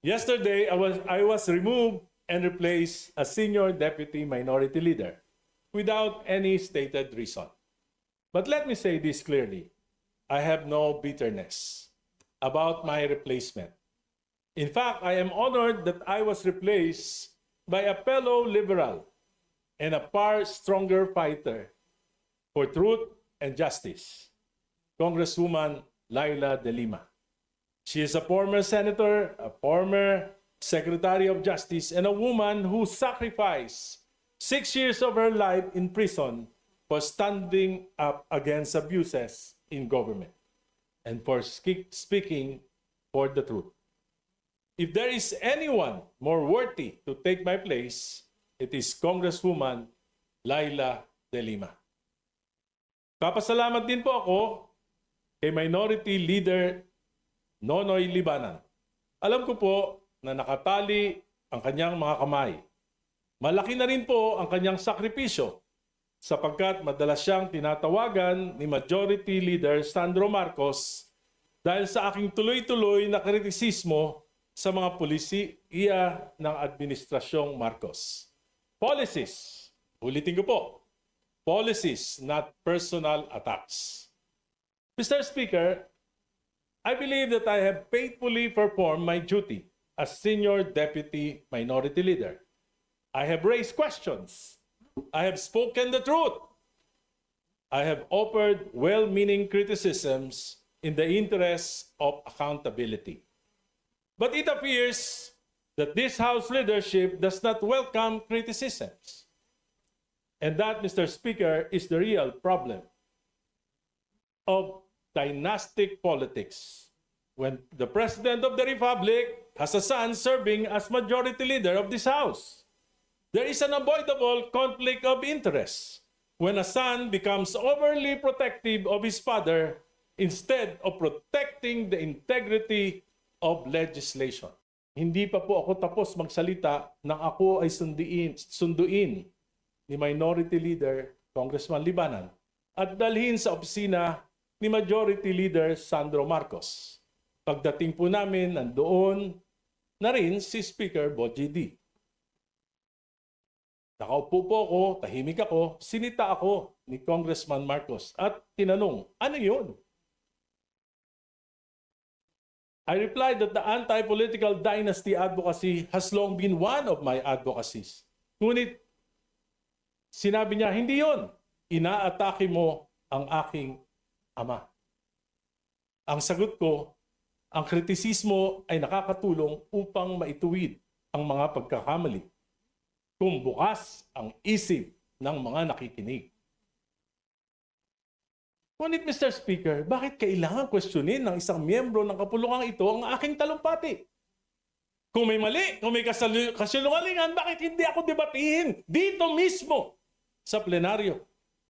Yesterday, I was removed and replaced as Senior Deputy Minority Leader without any stated reason. But let me say this clearly. I have no bitterness about my replacement. In fact, I am honored that I was replaced by a fellow liberal and a far stronger fighter for truth and justice, Congresswoman Laila De Lima. She is a former senator, a former Secretary of Justice, and a woman who sacrificed 6 years of her life in prison for standing up against abuses in government and for speaking for the truth. If there is anyone more worthy to take my place, it is Congresswoman Laila De Lima. Papasalamat din po ako kay Minority Leader Nonoy Libanan. Alam ko po na nakatali ang kanyang mga kamay. Malaki na rin po ang kanyang sakripisyo sapagkat madalas siyang tinatawagan ni Majority Leader Sandro Marcos dahil sa aking tuloy-tuloy na kritisismo sa mga polisiya ng Administrasyong Marcos. Policies, ulitin ko po, policies, not personal attacks. Mr. Speaker, I believe that I have faithfully performed my duty as Senior Deputy Minority Leader. I have raised questions. I have spoken the truth. I have offered well-meaning criticisms in the interest of accountability. But it appears that this House leadership does not welcome criticisms. And that, Mr. Speaker, is the real problem of dynastic politics. When the President of the Republic has a son serving as Majority Leader of this House, there is an unavoidable conflict of interest when a son becomes overly protective of his father instead of protecting the integrity of legislation. Hindi pa po ako tapos magsalita nang ako ay sunduin ni Minority Leader Congressman Libanan at dalhin sa opisina ni Majority Leader Sandro Marcos. Pagdating po namin, nandoon na rin si Speaker Bogie D. Nakaupo po ako, tahimik ako, sinita ako ni Congressman Marcos at tinanong, ano yun? I replied that the anti-political dynasty advocacy has long been one of my advocacies. Ngunit sinabi niya, hindi yun. Inaatake mo ang aking ama. Ang sagot ko, ang kritisismo ay nakakatulong upang maituwid ang mga pagkakamali kung bukas ang isip ng mga nakikinig. Ngunit, Mr. Speaker, bakit kailangan questionin ng isang miyembro ng kapulungang ito ang aking talumpati? Kung may mali, kung may kasinungalingan, bakit hindi ako debatihin dito mismo sa plenaryo?